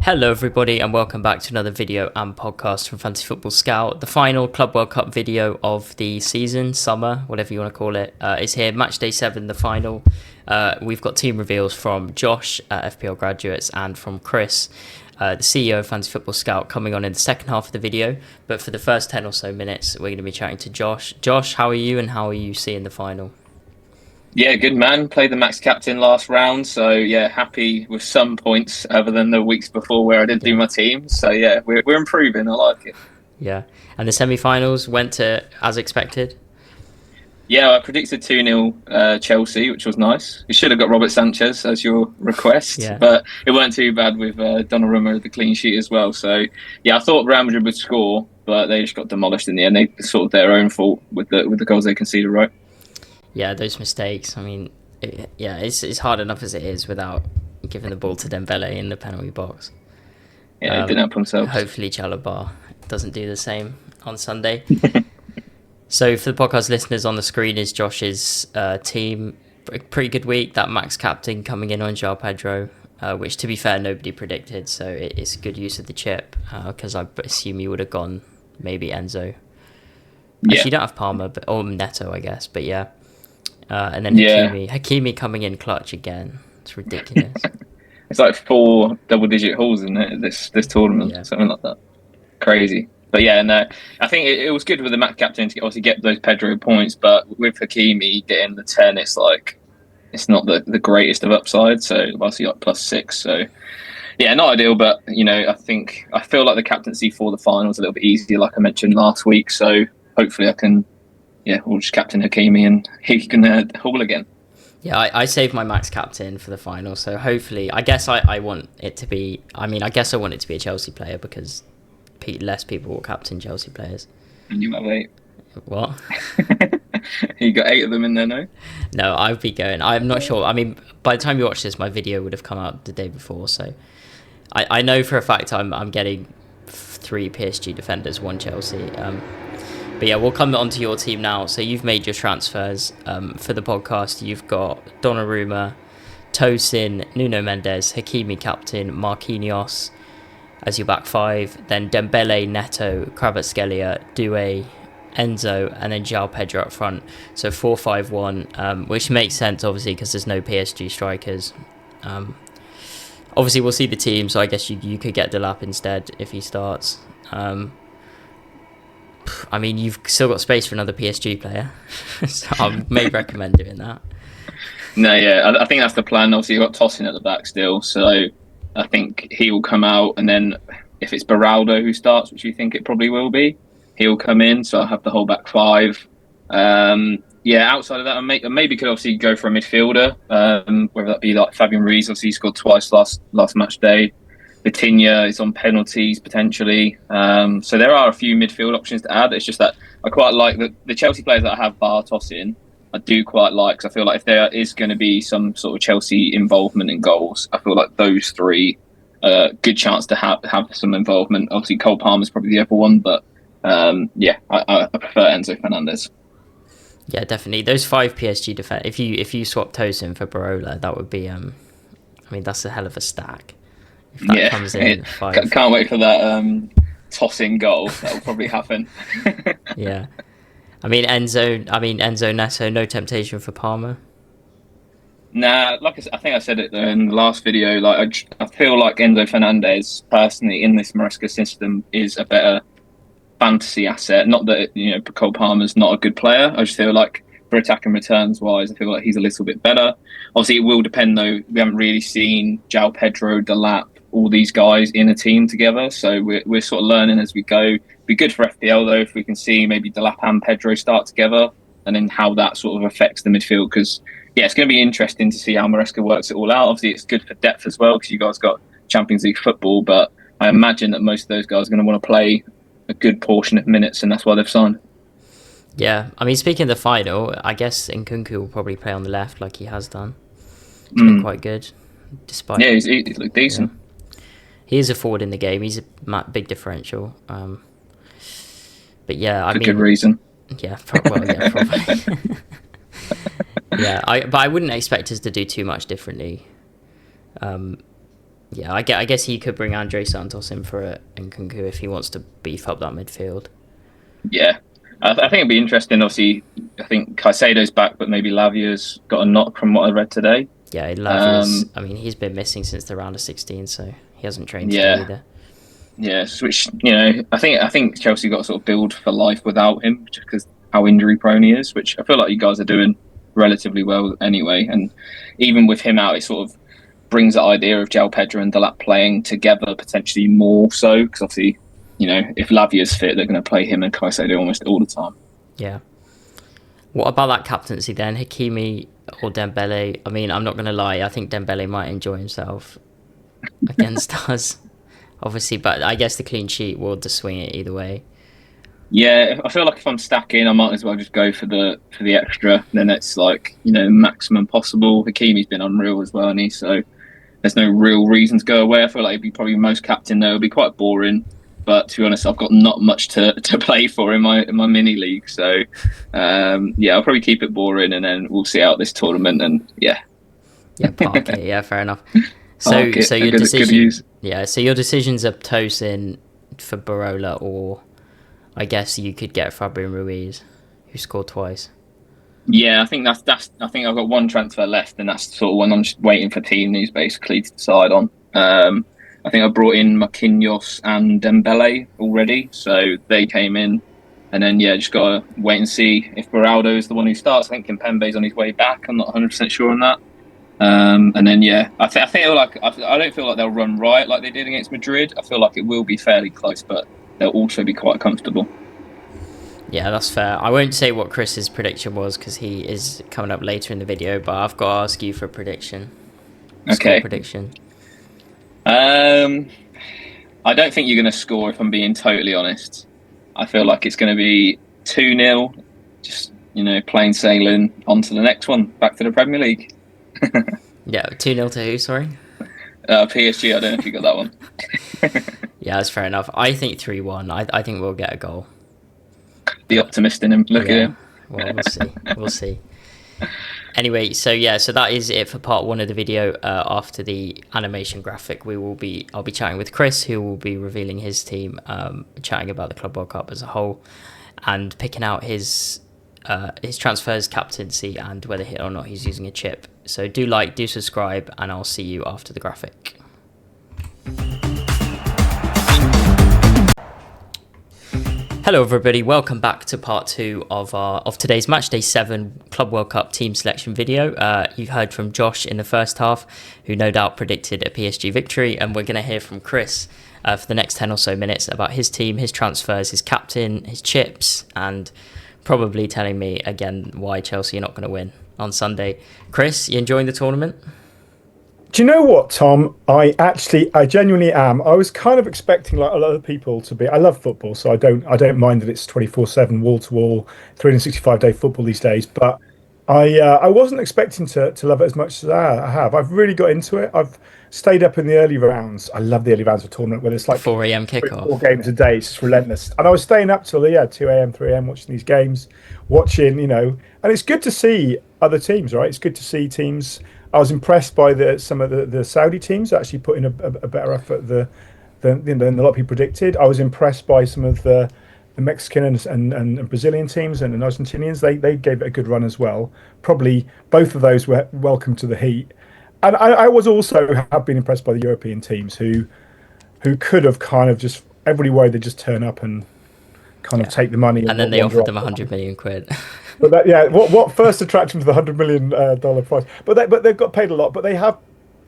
Hello everybody and welcome back to another video and podcast from Fantasy Football Scout. The final Club World Cup video of the season, summer, whatever you want to call it, is here. Match day 7, the final. We've got team reveals from Josh at FPL Graduates and from Chris, the CEO of Fantasy Football Scout, coming on in the second half of the video. But for the first 10 or so minutes, we're going to be chatting to Josh. Josh, how are you and how are you seeing the final? Yeah, good man. Played the max captain last round, so yeah, happy with some points other than the weeks before where I didn't do my team. So yeah, we're improving. I like it. Yeah, and the semi-finals went to as expected. Yeah, I predicted 2-0 Chelsea, which was nice. You should have got Robert Sanchez as your request, but it weren't too bad with Donnarumma the clean sheet as well. So yeah, I thought Real Madrid would score, but they just got demolished in the end. They sort of their own fault with the goals they conceded, right? Yeah, those mistakes. I mean, it's hard enough as it is without giving the ball to Dembele in the penalty box. Yeah, they didn't help themselves. Hopefully Chalobah doesn't do the same on Sunday. So for the podcast listeners, on the screen is Josh's team. A pretty good week. That max captain coming in on João Pedro, which to be fair, nobody predicted. So it's a good use of the chip because I assume you would have gone maybe Enzo. Actually, you don't have Palmer, or Neto, I guess. But yeah. And then Hakimi coming in clutch again. It's ridiculous. It's like 4 double-digit hauls in it this tournament, something like that. Crazy. But yeah, no, I think it was good with the Mac captain to obviously get those Pedro points, but with Hakimi getting the 10, it's not the greatest of upside. So obviously like +6. So yeah, not ideal, but I feel like the captaincy for the finals a little bit easier, like I mentioned last week. So hopefully I can. Yeah, we'll just captain Hakimi and he can haul again. Yeah, I saved my max captain for the final, so hopefully, I guess I want it to be. I mean, I guess I want it to be a Chelsea player because less people will captain Chelsea players. And you have 8. What? You got 8 of them in there, no? No, I'd be going. I'm not sure. I mean, by the time you watch this, my video would have come out the day before, so I know for a fact I'm getting 3 PSG defenders, 1 Chelsea. But yeah, we'll come on to your team now. So you've made your transfers for the podcast. You've got Donnarumma, Tosin, Nuno Mendes, Hakimi captain, Marquinhos as your back 5. Then Dembele, Neto, Kvaratskhelia, Doué, Enzo, and then João Pedro up front. So 4-5-1, which makes sense, obviously, because there's no PSG strikers. Obviously, we'll see the team, so I guess you could get Delap instead if he starts. I mean, you've still got space for another PSG player, so I may recommend doing that. No, yeah, I think that's the plan. Obviously, you've got Tosin at the back still, so I think he will come out, and then if it's Beraldo who starts, which you think it probably will be, he'll come in, so I'll have the whole back 5. Outside of that, I maybe could obviously go for a midfielder, whether that be like Fabian Ruiz. Obviously, he scored twice last match day. Vitinha is on penalties potentially, so there are a few midfield options to add. It's just that I quite like the Chelsea players that I have bar Tosin. I do quite like, because I feel like if there is going to be some sort of Chelsea involvement in goals, I feel like those 3 good chance to have some involvement. Obviously, Cole Palmer's probably the other one, but I prefer Enzo Fernandez. Yeah, definitely those 5 PSG defense. If you swap Tosin for Barola, that would be that's a hell of a stack. If that comes in 5. Can't wait for that tossing goal. That will probably happen. Yeah. Enzo Neto, no temptation for Palmer. Nah, like I think I said it in the last video. Like I feel like Enzo Fernandez personally in this Maresca system is a better fantasy asset. Not that Cole Palmer's not a good player. I just feel like for attack and returns wise, I feel like he's a little bit better. Obviously, it will depend though. We haven't really seen João Pedro, Delap, all these guys in a team together, so we're sort of learning as we go. Be good for FPL though if we can see maybe Delap and Pedro start together, and then how that sort of affects the midfield. Because it's going to be interesting to see how Maresca works it all out. Obviously, it's good for depth as well because you guys got Champions League football, but I imagine that most of those guys are going to want to play a good portion of minutes, and that's why they've signed. Yeah, I mean, speaking of the final, I guess Nkunku will probably play on the left like he has done. He's been quite good, despite. Yeah, he's looked decent. Yeah. He is a forward in the game. He's a big differential. But yeah, For good reason. Yeah, probably. Yeah, but I wouldn't expect us to do too much differently. Yeah, I guess he could bring Andre Santos in for it and Kunku if he wants to beef up that midfield. Yeah, I think it'd be interesting. Obviously, I think Caicedo's back, but maybe Lavia's got a knock from what I read today. Yeah, Lavia's. I mean, he's been missing since the round of 16, so he hasn't trained today Yeah, either. yeah. Which I think Chelsea got to sort of build for life without him, just because how injury prone he is. Which I feel like you guys are doing relatively well anyway. And even with him out, it sort of brings that idea of João Pedro and Delap playing together potentially more so, because obviously, if Lavia's fit, they're going to play him and Caicedo almost all the time. Yeah. What about that captaincy then? Hakimi or Dembele? I mean, I'm not going to lie. I think Dembele might enjoy himself against us, obviously. But I guess the clean sheet will just swing it either way. Yeah, I feel like if I'm stacking, I might as well just go for the extra. Then it's like maximum possible. Hakimi's been unreal as well, and so there's no real reason to go away. I feel like he'd be probably most captain though. It'd be quite boring. But to be honest, I've got not much to play for in my mini league. So yeah, I'll probably keep it boring, and then we'll see out this tournament. And yeah, Park it. Yeah, fair enough. So so your good decision. use. Yeah, so your decisions are Tosin for Barola, or I guess you could get Fabian Ruiz, who scored twice. Yeah, I think that's. I think I've got one transfer left, and that's sort of one I'm just waiting for team news basically to decide on. I think I brought in Marquinhos and Dembele already, so they came in, and then just gotta wait and see if Beraldo is the one who starts. I think Kimpembe's on his way back. I'm not 100% sure on that. And then I feel like I don't feel like they'll run riot like they did against Madrid. I feel like it will be fairly close, but they'll also be quite comfortable. Yeah, that's fair. I won't say what Chris's prediction was because he is coming up later in the video, but I've got to ask you for a prediction. Okay. Score prediction. I don't think you're going to score, if I'm being totally honest. I feel like it's going to be 2-0, just, plain sailing on to the next one, back to the Premier League. Yeah, 2-0 to who, sorry? PSG, I don't know if you got that one. Yeah, that's fair enough. I think 3-1. I think we'll get a goal. The optimist in him. Look at him. Well, we'll see. We'll see. Anyway, so that is it for part 1 of the video. After the animation graphic, I'll be chatting with Chris, who will be revealing his team, chatting about the Club World Cup as a whole, and picking out his transfers, captaincy, and whether or not he's using a chip. So do subscribe, and I'll see you after the graphic. Hello everybody, welcome back to part 2 of today's Matchday 7 Club World Cup team selection video. You heard from Josh in the first half, who no doubt predicted a PSG victory, and we're going to hear from Chris for the next 10 or so minutes about his team, his transfers, his captain, his chips, and probably telling me again why Chelsea are not going to win on Sunday. Chris, you enjoying the tournament? Do you know what, Tom? I genuinely am. I was kind of expecting like a lot of people to be. I love football, so I don't mind that it's 24/7, wall to wall, 365-day football these days. But I wasn't expecting to love it as much as I have. I've really got into it. I've stayed up in the early rounds. I love the early rounds of a tournament where it's like 4 a.m. kickoff, 4 games a day. It's just relentless. And I was staying up till 2 a.m., 3 a.m. watching these games, and it's good to see other teams, right? It's good to see teams. I was impressed by some of the Saudi teams actually putting a better effort than a lot of people predicted. I was impressed by some of the Mexican and Brazilian teams and the Argentinians. They gave it a good run as well. Probably both of those were welcome to the heat. And I was also have been impressed by the European teams who could have kind of just every way they just turn up and kind of take the money. And then they offered them 100 million quid. But what first attraction for the $100 million prize? But they've got paid a lot. But they have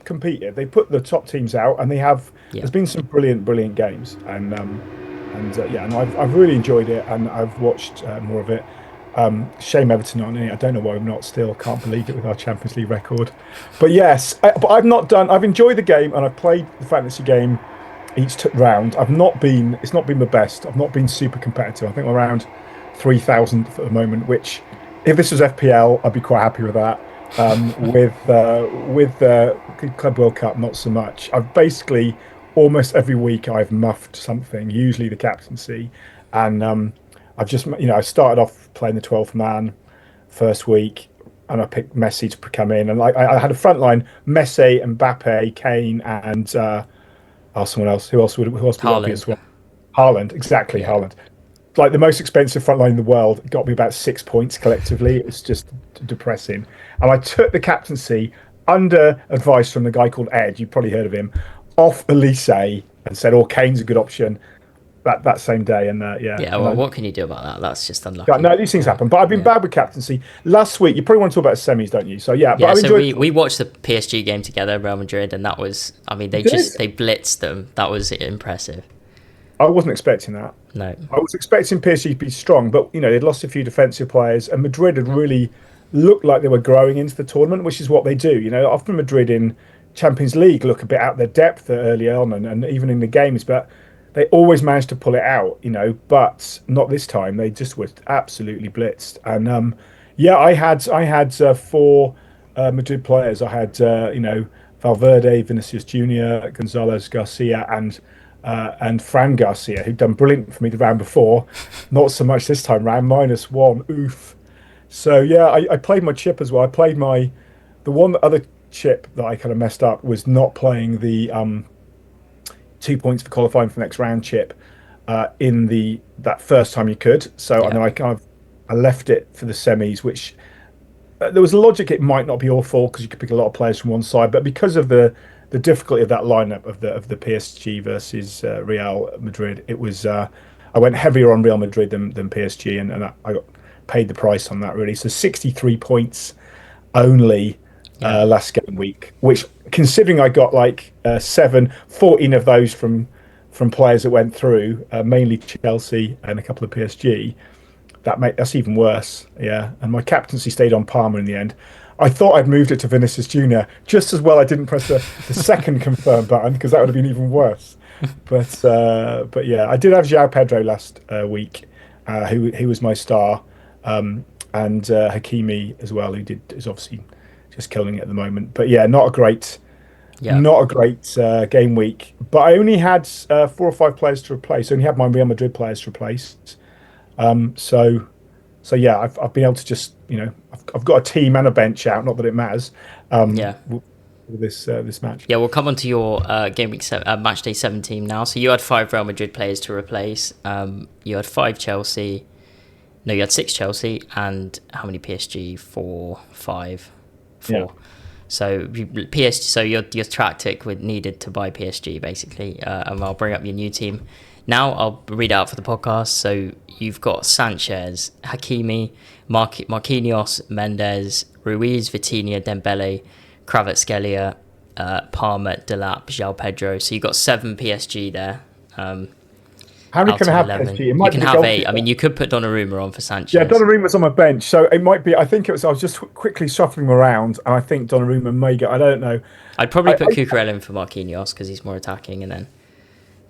competed. They put the top teams out, and they have. Yeah. There's been some brilliant games, and I've really enjoyed it, and I've watched more of it. Shame Everton aren't in it. I don't know why we're not still. Can't believe it with our Champions League record. But yes, but I've not done. I've enjoyed the game, and I've played the fantasy game each round. It's not been the best. I've not been super competitive. I think we're around 3,000 at the moment, which if this was FPL, I'd be quite happy with that. With the Club World Cup, not so much. I've basically almost every week I've muffed something, usually the captaincy, and I've just I started off playing the 12th man first week, and I picked Messi to come in. And like I had a front line: Messi, Mbappe, Kane, and someone else. Who else would be the Haaland. obvious one? Haaland, exactly, Yeah. Haaland. Like the most expensive front line in the world, it got me about 6 points collectively. It was just depressing. And I took the captaincy under advice from the guy called Ed. You've probably heard of him. Off Elise and said, "Oh, Kane's a good option." That same day, and Yeah, and well, I, what can you do about that? That's just yeah, unlucky. no, these things happen. But I've been bad with captaincy. Last week, you probably want to talk about semis, don't you? So yeah, but Yeah, I've so enjoyed. we watched the PSG game together, Real Madrid, and that was, I mean, they blitzed them. That was impressive. I wasn't expecting that. No. I was expecting PSG to be strong, but they'd lost a few defensive players, and Madrid had really looked like they were growing into the tournament, which is what they do. Often Madrid in Champions League look a bit out their depth early on, and even in the games, but they always managed to pull it out. But not this time. They just were absolutely blitzed. And I had four Madrid players. I had Valverde, Vinicius Junior, Gonzalez Garcia, and Fran Garcia, who'd done brilliant for me the round before. Not so much this time round, -1. Oof. So yeah, I played my chip as well. I played the one other chip that I kind of messed up was not playing the 2 points for qualifying for the next round chip in that first time you could. So and then I left it for the semis, which there was a logic it might not be awful because you could pick a lot of players from one side, but because of the difficulty of that lineup of the PSG versus Real Madrid, it was I went heavier on Real Madrid than PSG, and I got paid the price on that really. So 63 points only last game week, which considering I got like 14 of those from players that went through, mainly Chelsea and a couple of PSG. That's even worse. Yeah, and my captaincy stayed on Palmer in the end. I thought I'd moved it to Vinicius Junior. Just as well I didn't press the second confirm button because that would have been even worse. But yeah, I did have João Pedro last week, who was my star, and Hakimi as well, who is obviously just killing it at the moment. But yeah, not a great game week. But I only had 4 or 5 players to replace. I only had my Real Madrid players to replace. So yeah, I've been able to just I've got a team and a bench out. Not that it matters. With this match. Yeah, we'll come on to your game week match day 7 team now. So you had 5 Real Madrid players to replace. You had 5 Chelsea. No, you had 6 Chelsea, and how many PSG? 4. Yeah. So PSG. So your tactic needed to buy PSG basically, and I'll bring up your new team. Now I'll read out for the podcast. So you've got Sanchez, Hakimi, Marquinhos, Mendes, Ruiz, Vitinha, Dembele, Kvaratskhelia, Palmer, Delap, João Pedro. So you've got 7 PSG there. How many can I have 11. PSG? You can have 8. I mean, you could put Donnarumma on for Sanchez. Yeah, Donnarumma's on my bench, so it might be. I think it was. I was just quickly shuffling around, and I think Donnarumma may go. I don't know. I'd probably put Cucurella in for Marquinhos because he's more attacking, and then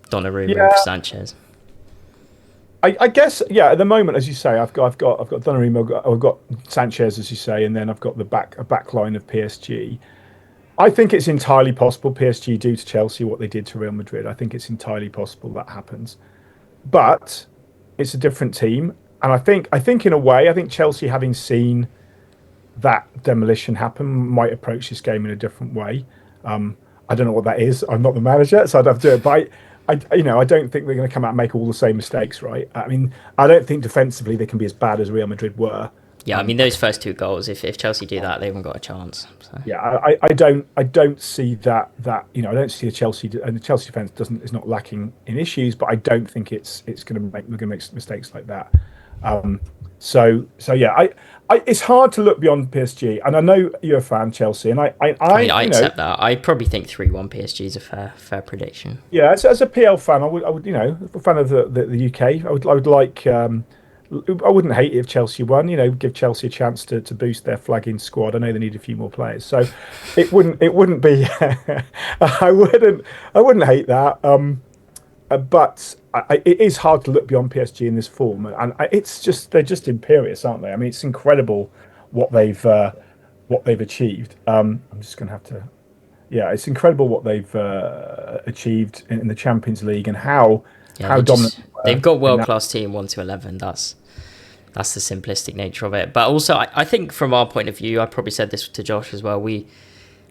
Donnarumma for Sanchez. I guess, yeah. At the moment, as you say, I've got Donnarumma, I've got Sanchez, as you say, and then I've got a back line of PSG. I think it's entirely possible PSG do to Chelsea what they did to Real Madrid. I think it's entirely possible that happens, but it's a different team, and I think in a way, I think Chelsea, having seen that demolition happen, might approach this game in a different way. I don't know what that is. I'm not the manager, so I'd have to do it. But I don't think they're going to come out and make all the same mistakes, right? I mean, I don't think defensively they can be as bad as Real Madrid were. Yeah, I mean those first 2 goals. If Chelsea do that, they haven't got a chance. So. Yeah, I don't see that. I don't see the Chelsea defense is not lacking in issues, but I don't think we're going to make mistakes like that. So yeah, it's hard to look beyond PSG, and I know you're a fan, Chelsea, and I accept that. I probably think 3-1 PSG is a fair prediction. Yeah, as a PL fan, I would a fan of the UK. I would like. I wouldn't hate it if Chelsea won. Give Chelsea a chance to boost their flagging squad. I know they need a few more players, so it wouldn't be. I wouldn't hate that. But it is hard to look beyond PSG in this form, and they're just imperious, aren't they? I mean, it's incredible what they've achieved. I'm just going to have to. Yeah, it's incredible what they've achieved in the Champions League and how dominant they've got world class team 1 to 11. that's the simplistic nature of it. But also, I think from our point of view, I probably said this to Josh as well.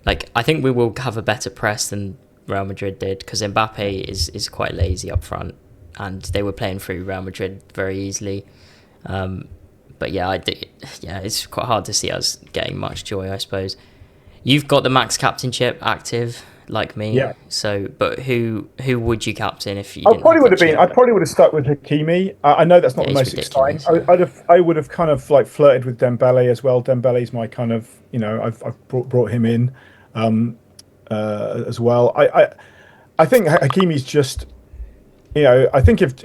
I think we will have a better press than Real Madrid did, because Mbappe is quite lazy up front, and they were playing through Real Madrid very easily. But yeah, it's quite hard to see us getting much joy, I suppose. You've got the max captainship active, like me. Yeah. So, but who would you captain if you? I probably would have stuck with Hakimi. I know that's not the most exciting. I would have kind of like flirted with Dembele as well. Dembele's my kind of, I've brought him in as well. I think Hakimi's just, I think if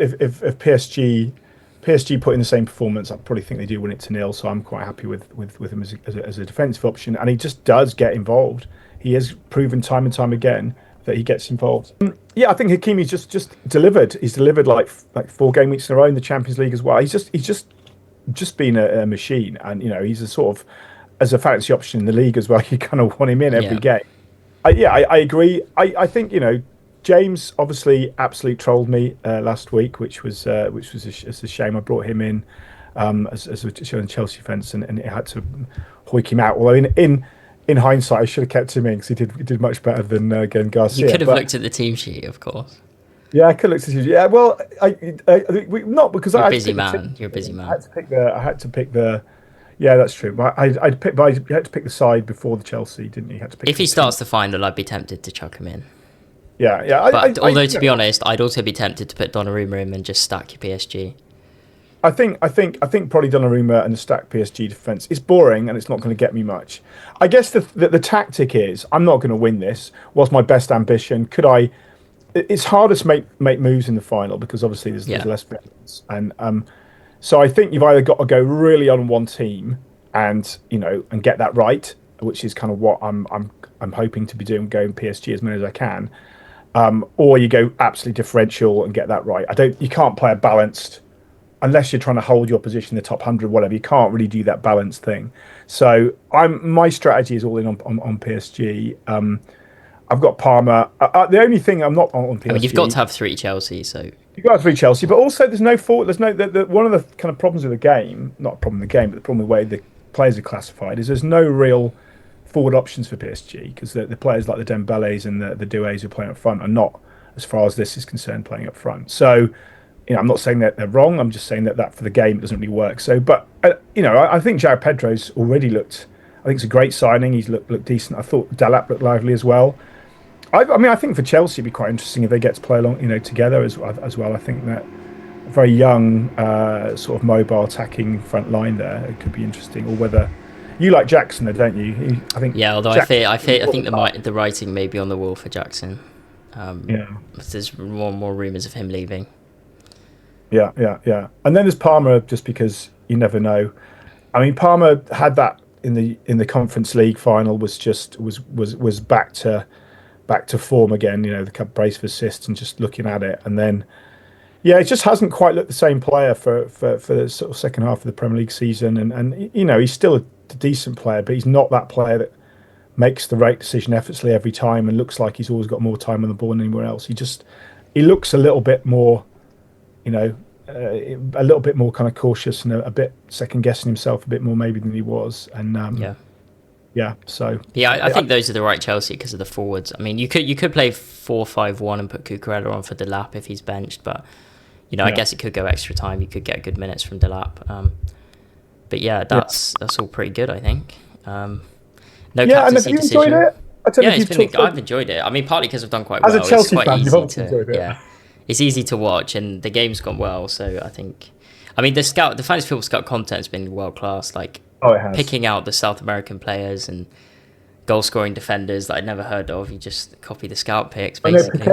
PSG put in the same performance, I probably think they do win it to 0. So I'm quite happy with him as a defensive option, and he just does get involved. He has proven time and time again that he gets involved. Yeah, I think Hakimi's just delivered. He's delivered like 4 game weeks in a row in the Champions League as well. He's just been a machine, and he's a sort of, as a fantasy option in the league as well. You kind of want him in every game. I agree. I think James obviously absolutely trolled me last week, which was a shame. I brought him in as a Chelsea fence, and it had to hoik him out. Although in hindsight, I should have kept him in, because he did much better than Garcia. You could have looked at the team sheet, of course. Yeah, I could look at the team sheet. Yeah, well, not because You're a busy man. You're a busy man. I had to pick the. Yeah, that's true. But you had to pick the side before the Chelsea, didn't you? You had to pick. If he starts the final, I'd be tempted to chuck him in. Yeah. But although, to be honest, I'd also be tempted to put Donnarumma in and just stack your PSG. I think probably Donnarumma and the stacked PSG defense is boring, and it's not going to get me much. I guess the tactic is, I'm not going to win this. What's my best ambition? Could I? It's harder to make moves in the final, because obviously there's less veterans, and so I think you've either got to go really on one team and and get that right, which is kind of what I'm hoping to be doing, going PSG as many as I can, or you go absolutely differential and get that right. You can't play a balanced, unless you're trying to hold your position in the top 100, whatever. You can't really do that balanced thing. So my strategy is all in on PSG. I've got Parma. The only thing I'm not on PSG. I mean, you've got to have 3 Chelsea, so. You've got to have 3 Chelsea, but also there's no forward. There's no one of the kind of problems with the game, not a problem with the game, but the problem with the way the players are classified, is there's no real forward options for PSG, because the players like the Dembélés and the Doués who are playing up front are not, as far as this is concerned, playing up front. So, I'm not saying that they're wrong. I'm just saying that for the game it doesn't really work. So, but I think João Pedro's already looked. I think it's a great signing. He's looked decent. I thought Dalap looked lively as well. I think for Chelsea it'd be quite interesting if they get to play along, together as well. I think that a very young, sort of mobile attacking front line there, it could be interesting. Or whether you like Jackson, though, don't you? I think. Yeah, although Jackson, I think the writing may be on the wall for Jackson. There's more rumours of him leaving. Yeah. And then there's Parma, just because you never know. I mean, Parma had that in the Conference League final, was back to form again. The cup brace for assists and just looking at it, and then it just hasn't quite looked the same player for the sort of second half of the Premier League season. And he's still a decent player, but he's not that player that makes the right decision effortlessly every time and looks like he's always got more time on the ball than anywhere else. He looks a little bit more. A little bit more kind of cautious and a bit second guessing himself a bit more maybe than he was. And I think those are the right Chelsea because of the forwards. I mean, you could play 4-5-1 and put Cucurella on for Delap if he's benched, but I guess it could go extra time. You could get good minutes from Delap. But that's all pretty good, I think. No captaincy decision. Enjoyed it? I've enjoyed it. I mean, partly because I've done quite well. As a Chelsea fan, you've obviously enjoyed it. It's easy to watch, and the game's gone well. So I think, the fantasy football scout content's been world class. Like, it has. Picking out the South American players and goal scoring defenders that I'd never heard of. You just copy the scout picks, basically.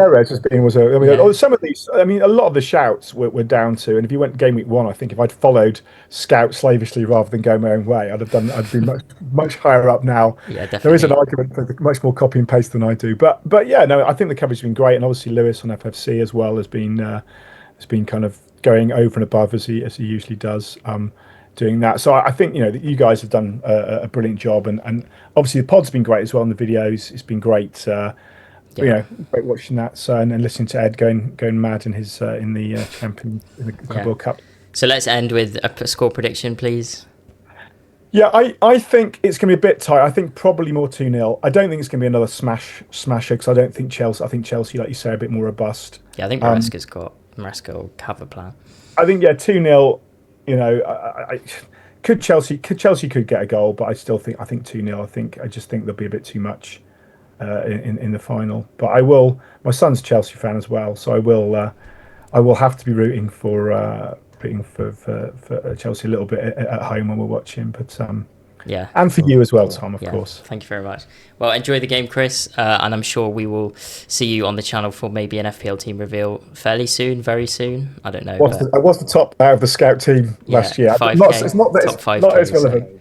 Some of these. I mean, a lot of the shouts were down to, and if you went game week 1, I think if I'd followed scout slavishly rather than going my own way, I'd be much higher up now. Yeah, definitely. There is an argument for much more copy and paste than I do, but I think the coverage has been great, and obviously Lewis on FFC as well has been kind of going over and above as he usually does. Doing that, so I think that you guys have done a brilliant job, and obviously the pod's been great as well, and the videos. It's been great, great watching that. So and listening to Ed going mad in his in the World Cup. So let's end with a score prediction, please. Yeah, I think it's going to be a bit tight. I think probably more 2-0. I don't think it's going to be another smasher because I don't think Chelsea. I think Chelsea, like you say, are a bit more robust. Yeah, I think Maresca will have a plan. I think 2-0. You know, Chelsea could get a goal, but I think 2-0. I just think there'll be a bit too much in the final. But I will. My son's a Chelsea fan as well, so I will have to be rooting for Chelsea a little bit at home when we're watching. But yeah, and for you as well, Tom, of course. Thank you very much. Well, enjoy the game, Chris, and I'm sure we will see you on the channel for maybe an FPL team reveal fairly soon, very soon. I don't know. I was the top out of the scout team last year. It's not that top 5K, not as relevant. So,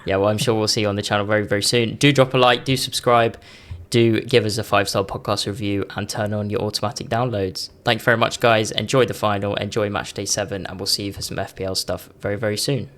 yeah, well, I'm sure we'll see you on the channel very, very soon. Do drop a like, do subscribe, do give us a 5-star podcast review, and turn on your automatic downloads. Thank you very much, guys. Enjoy the final, enjoy match day 7, and we'll see you for some FPL stuff very, very soon.